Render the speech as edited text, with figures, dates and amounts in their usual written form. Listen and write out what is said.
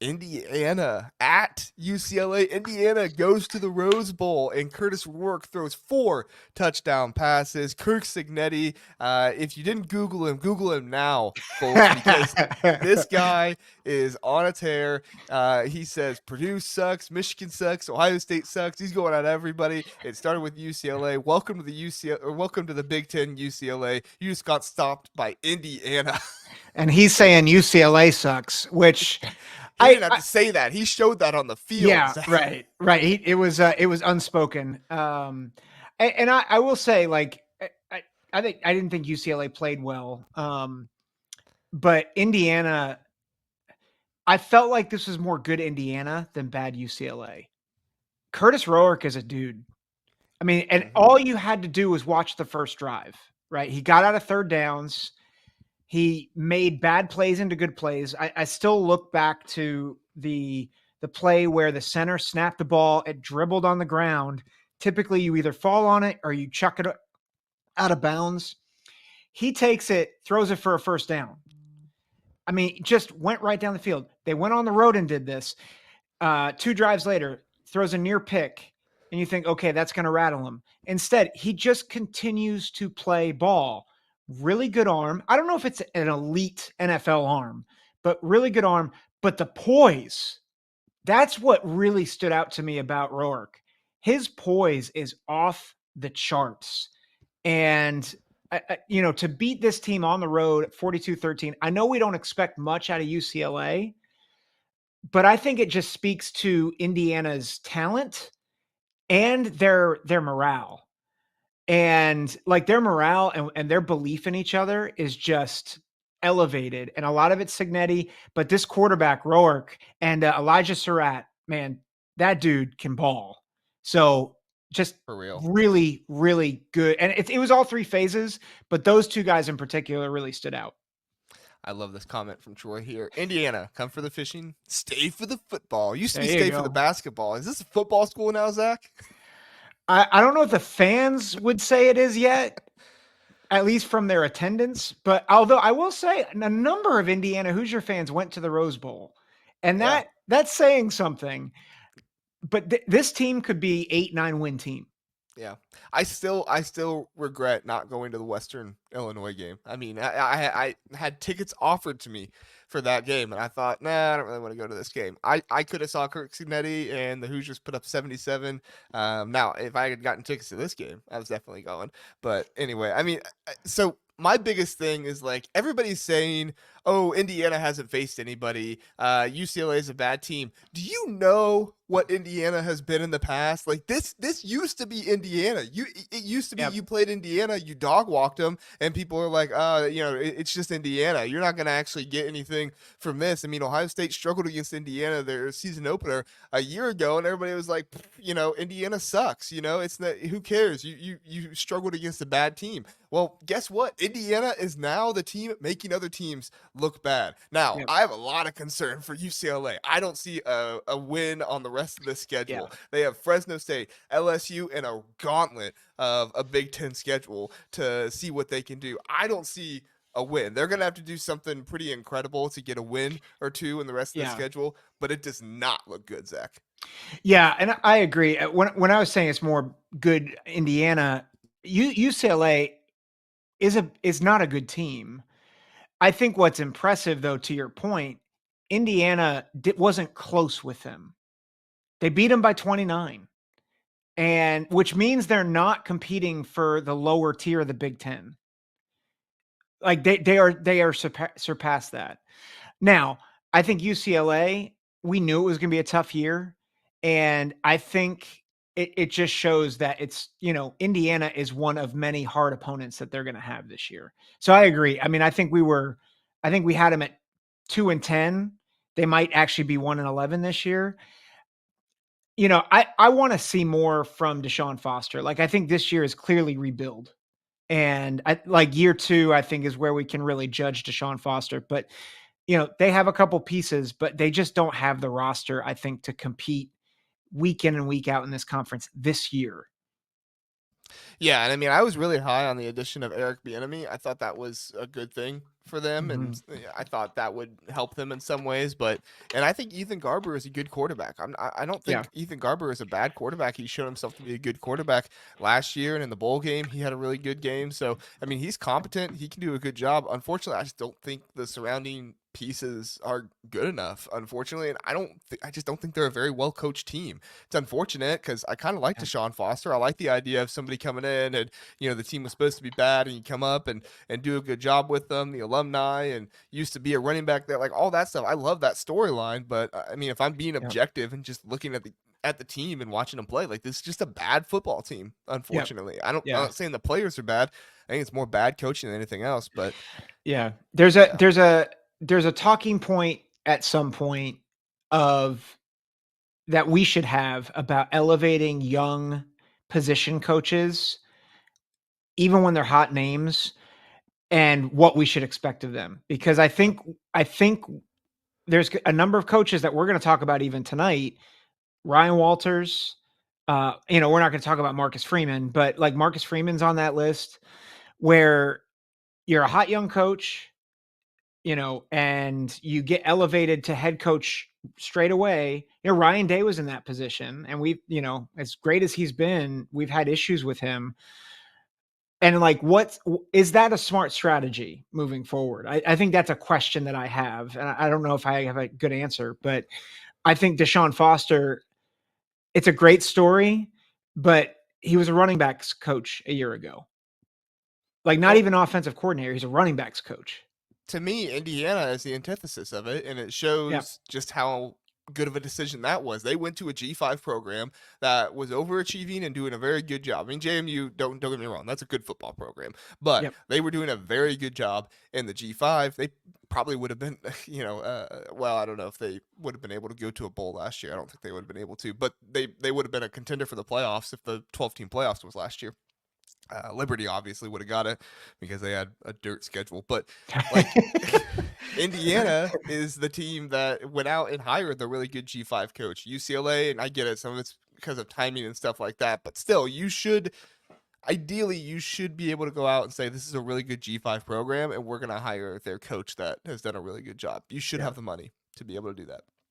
Indiana at UCLA. Indiana goes to the Rose Bowl, and Curtis Roark throws 4 touchdown passes. Kirk Cignetti, if you didn't Google him now, folks, because this guy is on a tear. He says Purdue sucks, Michigan sucks, Ohio State sucks. He's going at everybody. It started with UCLA. Welcome to the UCLA, or welcome to the Big Ten UCLA. You just got stopped by Indiana. And he's saying UCLA sucks, which He didn't have to say that. He showed that on the field. Yeah, right. It was unspoken. And I will say, like, I didn't think UCLA played well. But Indiana, I felt like this was more good Indiana than bad UCLA. Curtis Roark is a dude. I mean, and all you had to do was watch the first drive, right? He got out of third downs. He made bad plays into good plays. I still look back to the play where the center snapped the ball, it dribbled on the ground. Typically, you either fall on it or you chuck it out of bounds. He takes it, throws it for a first down. I mean, just went right down the field. They went on the road and did this. 2 drives later, throws a near pick, and you think, okay, that's going to rattle him. Instead, he just continues to play ball. Really good arm. I don't know if it's an elite NFL arm, but really good arm. But the poise, that's what really stood out to me about Roark. His poise is off the charts. And, to beat this team on the road 42-13, I know we don't expect much out of UCLA, but I think it just speaks to Indiana's talent and their morale. And like their morale and their belief in each other is just elevated. And a lot of it's Cignetti, but this quarterback, Roark, and Elijah Surratt, man, that dude can ball. So just For real. really, really good. And it was all 3 phases, but those 2 guys in particular really stood out. I love this comment from Troy here. Indiana, come for the fishing, stay for the football. Used to be There you stay go. for the basketball. Is this a football school now, Zach? I don't know if the fans would say it is yet, at least from their attendance. But although I will say a number of Indiana Hoosier fans went to the Rose Bowl, and that's saying something. But this team could be 8-9 win team. Yeah, I still regret not going to the Western Illinois game. I mean, I had tickets offered to me for that game, and I thought, nah, I don't really want to go to this game. I could have saw Kirk Cignetti and the Hoosiers put up 77. Now, if I had gotten tickets to this game, I was definitely going. But anyway, I mean, so my biggest thing is like everybody's saying, oh, Indiana hasn't faced anybody. UCLA is a bad team. Do you know what Indiana has been in the past? Like this used to be Indiana. It used to be You played Indiana, you dog walked them, and people are like, it's just Indiana. You're not going to actually get anything from this. I mean, Ohio State struggled against Indiana their season opener a year ago, and everybody was like, Indiana sucks. It's not. Who cares? You struggled against a bad team. Well, guess what? Indiana is now the team making other teams look bad. Now, I have a lot of concern for UCLA. I don't see a win on the rest of the schedule. Yeah. They have Fresno State, LSU, and a gauntlet of a Big Ten schedule to see what they can do. I don't see a win. They're going to have to do something pretty incredible to get a win or 2 in the rest of the schedule, but it does not look good, Zach. Yeah, and I agree. When I was saying it's more good Indiana, UCLA is not a good team. I think what's impressive, though, to your point, Indiana wasn't close with them. They beat them by 29, and which means they're not competing for the lower tier of the Big Ten. Like they are surpassed that. Now, I think UCLA, we knew it was going to be a tough year, and I think it just shows that it's, Indiana is one of many hard opponents that they're going to have this year. So I agree. I mean, I think we had them at 2-10. They might actually be 1-11 this year. I want to see more from Deshaun Foster. Like, I think this year is clearly rebuild. And year 2, I think, is where we can really judge Deshaun Foster. But, they have a couple pieces, but they just don't have the roster, I think, to compete week in and week out in this conference this year. Yeah, and I mean, I was really high on the addition of Eric Bieniemy. I thought that was a good thing for them, Mhm. and I thought that would help them in some ways. And I think Ethan Garber is a good quarterback. I don't Yeah. think Ethan Garber is a bad quarterback. He showed himself to be a good quarterback last year, and in the bowl game, he had a really good game. So I mean, he's competent. He can do a good job. Unfortunately, I just don't think the surrounding pieces are good enough. Unfortunately, and I just don't think they're a very well coached team. It's unfortunate because I kind of like Yeah. Deshaun Foster. I like the idea of somebody coming in and the team was supposed to be bad and you come up and do a good job with them, the alumni, and used to be a running back there, like all that stuff. I love that storyline, but I mean, if I'm being Yep. objective and just looking at the team and watching them play, like this is just a bad football team. Yep. Unfortunately, I'm Yeah. not saying the players are bad. I think it's more bad coaching than anything else. But Yeah. yeah, There's a talking point at some point of that we should have about elevating young position coaches, even when they're hot names, and what we should expect of them. Because I think there's a number of coaches that we're going to talk about even tonight. Ryan Walters, we're not going to talk about Marcus Freeman, but like Marcus Freeman's on that list where you're a hot young coach, and you get elevated to head coach straight away. Ryan Day was in that position, and as great as he's been, we've had issues with him. And like, what is that a smart strategy moving forward? I think that's a question that I have, and I don't know if I have a good answer, but I think Deshaun Foster, it's a great story, but he was a running backs coach a year ago. Like, not well, even offensive coordinator, he's a running backs coach. to me, Indiana is the antithesis of it, and it Yep. shows just how good of a decision that was. They went to a G5 program that was overachieving and doing a very good job. I mean, JMU, don't get me wrong, that's a good football program, but Yep. they were doing a very good job in the G5. They probably would have been, well, I don't know if they would have been able to go to a bowl last year. I don't think they would have been able to, but they would have been a contender for the playoffs if the 12-team playoffs was last year. Liberty obviously would have got it because they had a dirt schedule, but like Indiana is the team that went out and hired the really good G5 coach. UCLA, and I get it, some of it's because of timing and stuff like that, but still, ideally you should be able to go out and say this is a really good G5 program, and we're going to hire their coach that has done a really good job. You should Yeah. have the money to be able to do that.